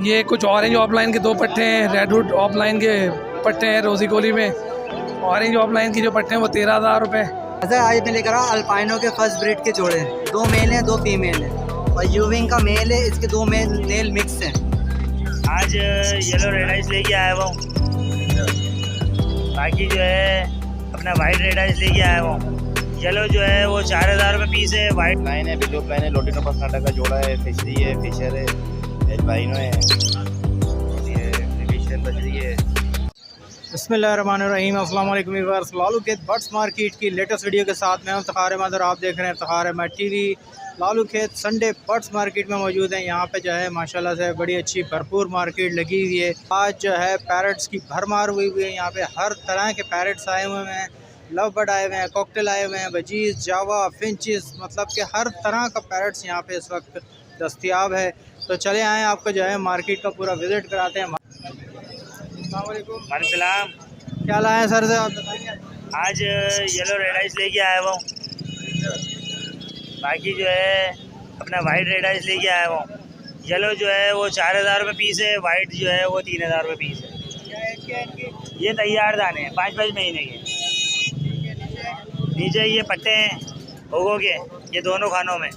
ये कुछ orange offline के 2 पट्टे हैं, रेडवुड ऑफलाइन के पट्टे हैं रोजी कोली में। ऑरेंज ऑफलाइन की जो पट्टे हैं वो 13,000 रुपये। सर आज मैं लेकर आया अल्पाइनो के फर्स्ट ब्रीड के जोड़े, 2 मेल हैं 2 फीमेल हैं और यूविंग का मेल है, इसके 2 मेल मिक्स हैं। आज येलो रेड आइस लेके आया हुआ हूँ, बाकी जो है अपना वाइट रेड आइस लेके आया हुआ हूँ। येलो जो है वो 4,000 रुपये पीस है, वाइट लाइन है, बिल्लो प्लान है, लोटिनो पसनाटा का जोड़ा है, फिशरी है, फिशर है, एल्बाइनो है, ये डिविशन बजरी है। बिस्मिल्लाहिर्रहमानिर्रहीम, अस्सलाम वालेकुम व्यूअर्स। लालू खेत बर्ड्स मार्केट की लेटेस्ट वीडियो के साथ मैं इफ्तिखार अहमद और आप देख रहे हैं इफ्तिखार अहमद टीवी। लालू खेत संडे बर्ड्स मार्केट में मौजूद है। यहाँ पे जो है माशाल्लाह से बड़ी अच्छी भरपूर मार्केट लगी हुई है। आज जो है पैरट्स की भरमार हुई हुई है। यहाँ पे हर तरह के पैरट्स आए हुए हैं, लव बर्ड आए हुए हैं, कॉकटेल आए हुए हैं, बजीज, जावा, फिंचिस, मतलब कि हर तरह का पैरट्स यहाँ पे इस वक्त दस्तियाब है। तो चले आएँ, आपको जो है मार्केट का पूरा विज़िट कराते हैं। सलाम। क्या लाए हैं सर से आप बताइए। आज येलो रेड आइस लेके आया हुआ हूँ, बाकी जो है अपना वाइट रेड आइस लेके आया हुआ हूँ। येलो जो है वो 4,000 रुपये पीस है, वाइट जो है वो 3,000 रुपये पीस है। ये तैयार दाने हैं, 5-5 महीने के। नीचे ये पट्टे हैं होगो के, ये दोनों खानों में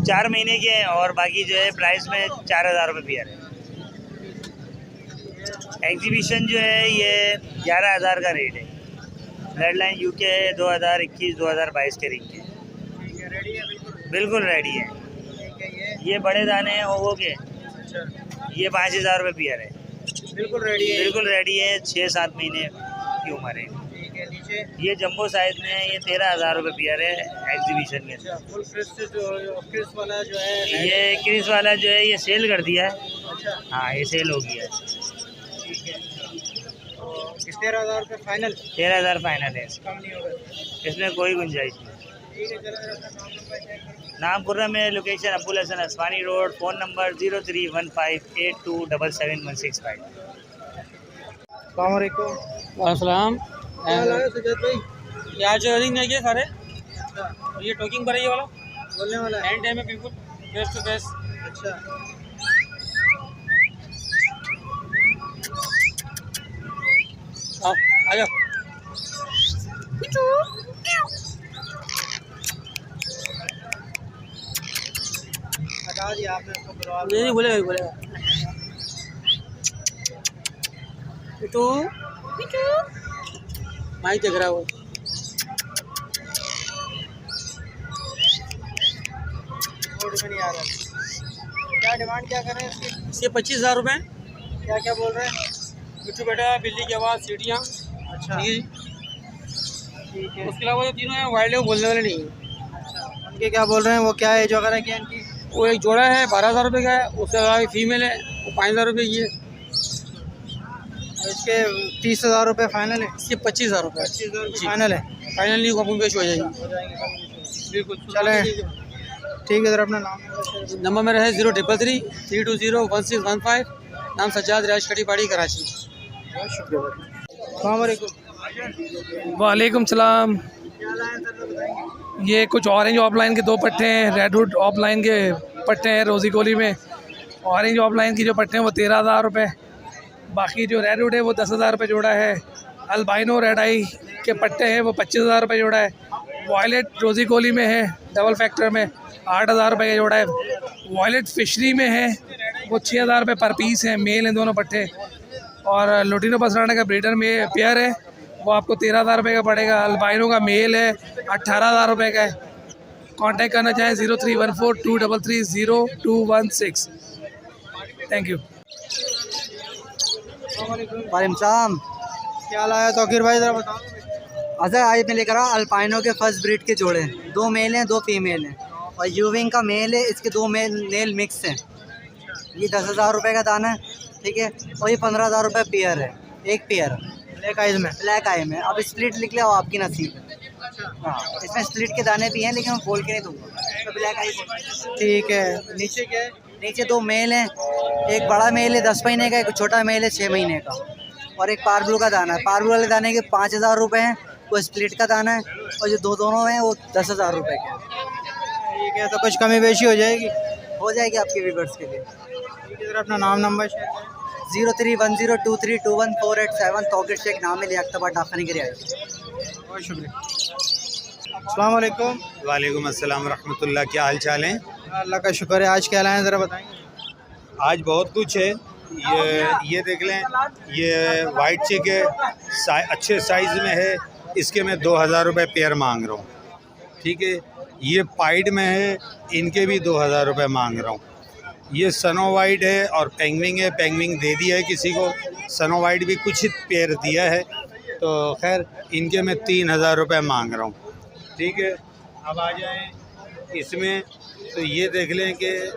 4 महीने के हैं और बाकी जो है प्राइस में 4,000 रुपये पेयर है। एग्जीबिशन जो है ये 11,000 का रेट है। रेड लाइन यूके है, 2021-2022 के रिंग के। बिल्कुल रेडी है। ये बड़े दाने हैं ओगो के, ये 5,000 रुपये पेयर है। बिल्कुल रेडी है। बिल्कुल रेडी है, 6-7 महीने की उम्र है। ये जंबो साइज में है, ये 13,000 रुपये पेयर है एग्जीबिशन में। फुल क्रिस वाला जो है, ये क्रिस वाला जो है ये सेल कर दिया है। हाँ, ये सेल हो गया है। 13,000 रुपये फाइनल। 13,000 फाइनल है, कम नहीं होगा। इसमें कोई गुंजाइश नहीं। नाम खुर्रम है, location Abul Hasan Aswani road, phone number 031582777165। अस्सलाम। क्या लाए सजाद भाई? यार जो रिंग है ये सारे, ये टोकिंग पर है, ये वाला बोलने वाला है। हैंड टाइम है, बिल्कुल फेस टू फेस। अच्छा, आओ आ जाओ। हटा दिया आपने उसको, बुलवा नहीं नहीं, बोलेगा बोलेगा। पिटू पिटू माइक देख रहा है वो। बोर्ड में नहीं आ रहा। क्या डिमांड क्या कर रहे हैं इसकी? इसके 25,000 रुपये। क्या क्या बोल रहे हैं? पिटू बेटा, बिल्ली की आवाज़, सीटियाँ, अच्छा ठीक है। ठीक है। उसके अलावा जो तीनों हैं वाइल्ड है, वो बोलने वाले नहीं है। अच्छा, उनके क्या बोल रहे हैं? वो क्या एज वगैरह क्या इनकी? वो एक जोड़ा है 12,000 रुपये का है, उसके अलावा एक फीमेल है वो 5,000 रुपये की है। इसके 30,000 रुपये फाइनल है। इसके 25,000 रुपये 25,000 जी। फाइनल है। फाइनली कम पेश हो जाएगी। हो जाएंगे बिल्कुल। चलें, ठीक है। सर अपना नाम नंबर मेरा है 0333201615। नाम सज्जाद, रिहाइश कटी पाड़ी, कराची। बहुत शुक्रिया। अस्सलामुअलैकुम। वालेकुम सलाम। क्या लाए सर बताएंगे। ये कुछ ऑरेंज ऑफलाइन के 2 पट्टे हैं, रेडवुड ऑफलाइन के पट्टे हैं रोजी कोली में। ऑरेंज ऑफलाइन की जो पट्टे हैं वो 13,000 रुपये, बाकी जो रेडवुड है वो 10,000 रुपये जोड़ा है। अल्बाइनो रेड आई के पट्टे हैं वो 25,000 रुपये जोड़ा है। वॉयलेट रोजी कोली में है, डबल फैक्टर में 8,000 रुपये का जोड़ा है। वॉयलेट फिशरी में है, वो 6,000 रुपये पर पीस है, मेल हैं दोनों पट्टे। और लोटिनो पसराना का ब्रीडर में पेयर है, वो आपको 13,000 रुपये का पड़ेगा। अल्बाइनो का मेल है, 18,000 रुपये का है। कांटेक्ट करना चाहें 031423302216। Thank you. वालेकुम सलाम। क्या लाया तौकीर भाई, ज़रा बताओ। अच्छा आज मैं लेकर आया अल्पाइनो के फर्स्ट ब्रीड के जोड़े, 2 मेल हैं 2 फीमेल हैं और यूविंग का मेल है, इसके 2 मेल मिक्स हैं। ये 10,000 रुपये का दाना है, ठीक है। और ये 15,000 रुपये पेयर है, एक पेयर ब्लैक आइज में। ब्लैक आई में। अब स्प्लिट लिख लिया, आपकी नसीब है। हाँ, इसमें स्प्लिट के दाने भी हैं लेकिन मैं बोल के नहीं दूँगा, तो ब्लैक आई। ठीक है। नीचे क्या है? नीचे 2 मेल हैं, एक बड़ा मेल है 10 महीने का, एक छोटा मेल है 6 महीने का और एक पारब्लू का दाना है। पारब्लू वाले दाने के 5,000 रुपये हैं, वो स्प्लिट का दाना है। और जो दोनों हैं वो 10,000 रुपये के हैं। ठीक है, तो कुछ कमी बेशी हो जाएगी। हो जाएगी आपके व्यूवर्स के लिए। ठीक है सर, अपना नाम नंबर शेयर करें। 0310232148 तौकीर शेख नाम है, लियाकताबाद डाकखाने के रियायत। बहुत शुक्रिया। अस्सलाम वालेकुम। वालेकुम अस्सलाम रहमतुल्लाह। क्या हाल चाल हैं? अल्लाह का शुक्र है। आज क्या लाए हैं ज़रा बताएंगे? आज बहुत कुछ है। ये देख लें, ये वाइट चिक है, अच्छे साइज़ में है। इसके मैं 2000 रुपये पेयर मांग रहा हूँ। ठीक है, ये पाइड में है, इनके भी 2000 रुपये मांग रहा हूँ। ये सनो वाइट है और पेंगविंग है, पेंगविंग दे दिया है किसी को, सनो वाइट भी कुछ पेयर दिया है, तो खैर इनके मैं 3000 रुपये मांग रहा हूँ। ठीक है, अब आ जाएं इसमें, तो ये देख लें कि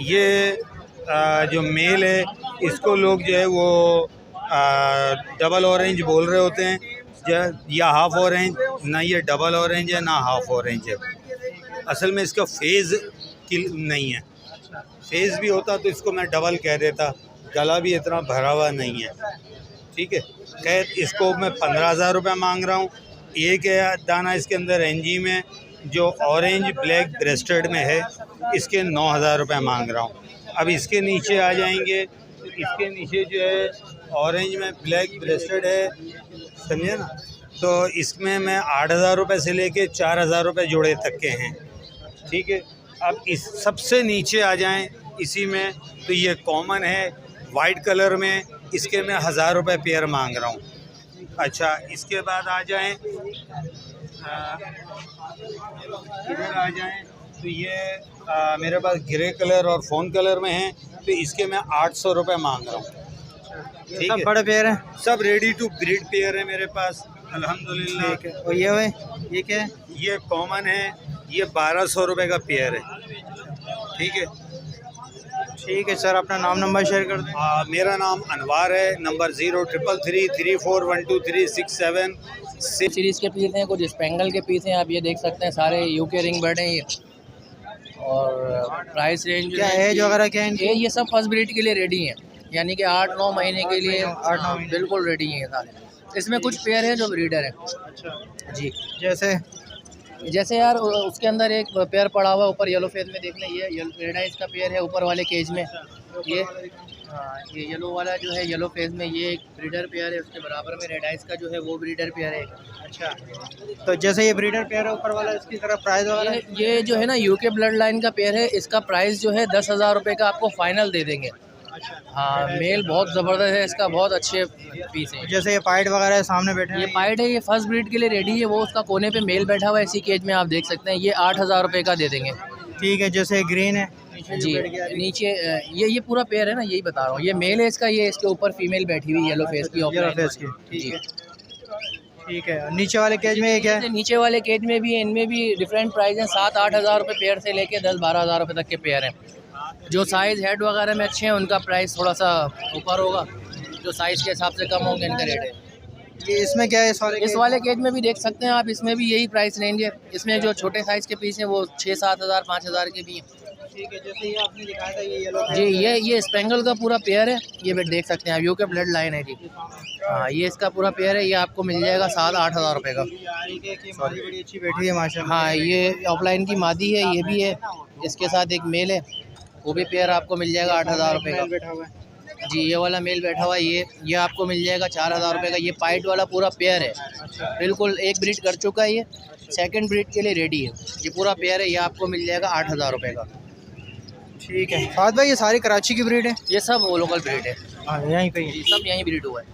ये जो मेल है इसको लोग जो है वो डबल ऑरेंज बोल रहे होते हैं, या हाफ़ ऑरेंज। ना ये डबल ऑरेंज है ना हाफ़ ऑरेंज है। असल में इसका फेज़ नहीं है, फेज़ भी होता तो इसको मैं डबल कह देता। गला भी इतना भरा हुआ नहीं है। ठीक है, खैर इसको मैं 15000 रुपये मांग रहा हूँ। एक है दाना इसके अंदर एनजी में जो ऑरेंज ब्लैक ब्रेस्टेड में है, इसके 9000 रुपये मांग रहा हूँ। अब इसके नीचे आ जाएंगे, इसके नीचे जो है ऑरेंज में ब्लैक ब्रेस्टेड है, समझे ना, तो इसमें मैं 8000 रुपये से लेके 4000 रुपये जोड़े तक के हैं। ठीक है, अब इस सबसे नीचे आ जाएं इसी में, तो ये कॉमन है वाइट कलर में, इसके मैं 1000 रुपये पेयर मांग रहा हूँ। अच्छा, इसके बाद आ जाएं, इधर आ जाएं, तो ये मेरे पास ग्रे कलर और फ़ोन कलर में है, तो इसके मैं 800 रुपये मांग रहा हूँ। ठीक है, बड़े पेयर हैं, सब रेडी टू ब्रीड पेयर है मेरे पास अल्हम्दुलिल्लाह। ठीक है। और ये हुए, ये क्या है? ये कॉमन है, ये 1200 रुपये का पेयर है। ठीक है, ठीक है सर, अपना नाम नंबर शेयर कर दें। मेरा नाम अनवार है, नंबर 033334123676। सीरीज़ के पीस हैं, कुछ स्पेंगल के पीस हैं, आप ये देख सकते हैं, सारे यूके रिंग बर्ड हैं ये। और प्राइस रेंज क्या एज वगैरह क्या है इनकी? ये सब फर्स्ट ब्रीड के लिए रेडी हैं, यानी कि 8-9 महीने के लिए 8-9 महीने बिल्कुल रेडी हैं सारे। इसमें कुछ पेयर हैं जो ब्रीडर हैं। अच्छा, जी, जैसे यार उसके अंदर एक पेयर पड़ा हुआ है ऊपर येलो फेस में, देख लें, ये रेड आइज का पेयर है ऊपर वाले केज में। ये ये येलो वाला जो है येलो फेस में, ये एक ब्रीडर पेयर है। उसके बराबर में रेड आइज का जो है वो ब्रीडर पेयर है। अच्छा, तो जैसे ये ब्रीडर पेयर है ऊपर वाला, इसकी तरफ प्राइस वगैरह? ये जो है ना यूके ब्लड लाइन का पेयर है, इसका प्राइस जो है 10,000 रुपये का आपको फाइनल दे देंगे। हाँ, मेल बहुत ज़बरदस्त है इसका, बहुत अच्छे पीस है। जैसे ये पाइड वगैरह है सामने बैठे हैं, ये पाइड है, ये फर्स्ट ब्रीड के लिए रेडी है। वो उसका कोने पे मेल बैठा हुआ है इसी केज में, आप देख सकते हैं। ये 8,000 रुपये का दे देंगे। ठीक है, जैसे ग्रीन है जी, नीचे ये पूरा पेयर है ना, यही बता रहा हूँ। ये मेल है इसका, ये इसके ऊपर फीमेल बैठी हुई येलो फेस की, येलो फेस की। जी, ठीक है। नीचे वाले केज में ये क्या है? नीचे वाले केज में भी, इनमें भी डिफरेंट प्राइस हैं। 7-8 हज़ार रुपये पेयर से लेके 10-12 हज़ार रुपये तक के पेयर हैं। जो साइज़ हेड वगैरह में अच्छे हैं उनका प्राइस थोड़ा सा ऊपर होगा, जो साइज़ के हिसाब से कम होंगे इनका रेट है। ये इसमें क्या है? इस वाले केज में भी देख सकते हैं आप, इसमें भी यही प्राइस रेंज है। इसमें जो छोटे साइज़ के पीस हैं वो 6-7 हज़ार 5 हज़ार के भी हैं। ठीक है, जैसे ये आपने दिखाया था ये येलो जी, ये स्पेंगल का पूरा पेयर है, ये भी देख सकते हैं आप, यूके ब्लड लाइन है जी। हाँ, ये इसका पूरा पेयर है, ये आपको मिल जाएगा 7-8 हज़ार रुपये का। मादी बड़ी अच्छी बैठी है माशाल्लाह। हाँ, ये ऑफलाइन की मादी है, ये भी है, इसके साथ एक मेल है, वो भी पेयर आपको मिल जाएगा 8,000 रुपये का। बैठा हुआ है जी, ये वाला मेल बैठा हुआ है, ये आपको मिल जाएगा 4,000 रुपये का। ये पाइट वाला पूरा पेयर है, बिल्कुल एक ब्रीड कर चुका है, ये सेकंड ब्रीड के लिए रेडी है। ये पूरा पेयर है, ये आपको मिल जाएगा 8,000 रुपये का। ठीक है फाद भाई, ये सारी कराची की ब्रीड है? ये सब वो लोकल ब्रीड है। हाँ, यहीं पे जी, सब यहीं ब्रीड हुआ है।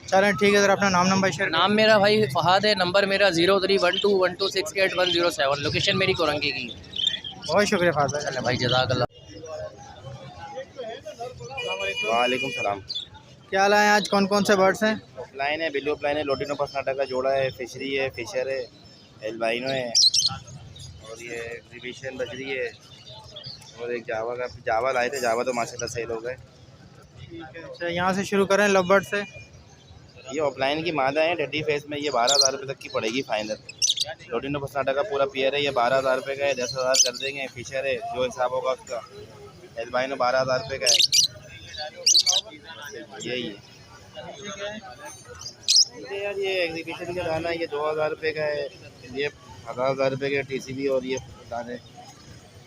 चलें, ठीक है सर, अपना नाम नंबर शेयर। नाम मेरा भाई फहाद है, नंबर मेरा 03121268 लोकेशन मेरी कोरंगी की है। बहुत शुक्रिया फाद भाई। चले भाई, जज़ाकल्लाह। वालेकुम सलाम। क्या लाए हैं आज? कौन कौन से बर्ड्स हैं? ऑफलाइन है, बिल्ली ऑफलाइन है, लोटिनो पसनाटा का जोड़ा है, फिशरी है, फिशर है, एल्बाइनो है, और ये एग्जीबिशन बजरी है, और एक जावा लाए थे, जावा तो माशाल्लाह सेल हो गए। अच्छा, यहाँ से शुरू करें लव बर्ड से। ये ऑफलाइन की मादा है, डड्डी फेस में, ये 12,000 रुपये तक की पड़ेगी फाइनल। लोटिनो पसनाटा का पूरा पेयर है, ये 12,000 रुपये का है, 10,000 कर देंगे। फिशर है, जो हिसाब होगा उसका। एल्बाइनो 12,000 रुपये का है, यही है। यार ये एग्जीबिशन का दाना, ये 2,000 रुपये का है, ये 10,000 रुपये के TCB, और ये दाने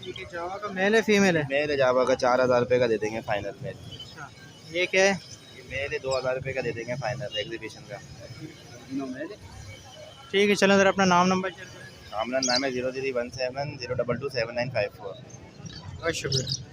ठीक है, जावा का मेल है फीमेल है? मेल है जावा का 4000 रुपये का दे देंगे फाइनल मेल। अच्छा, ये क्या है? ये मेल है 2000 रुपये का दे देंगे फाइनल एग्जीबिशन का। ठीक है, चलो सर अपना नाम नंबर चल रहा है। हमारा नाम है 0317 022 7954। बहुत शुक्रिया।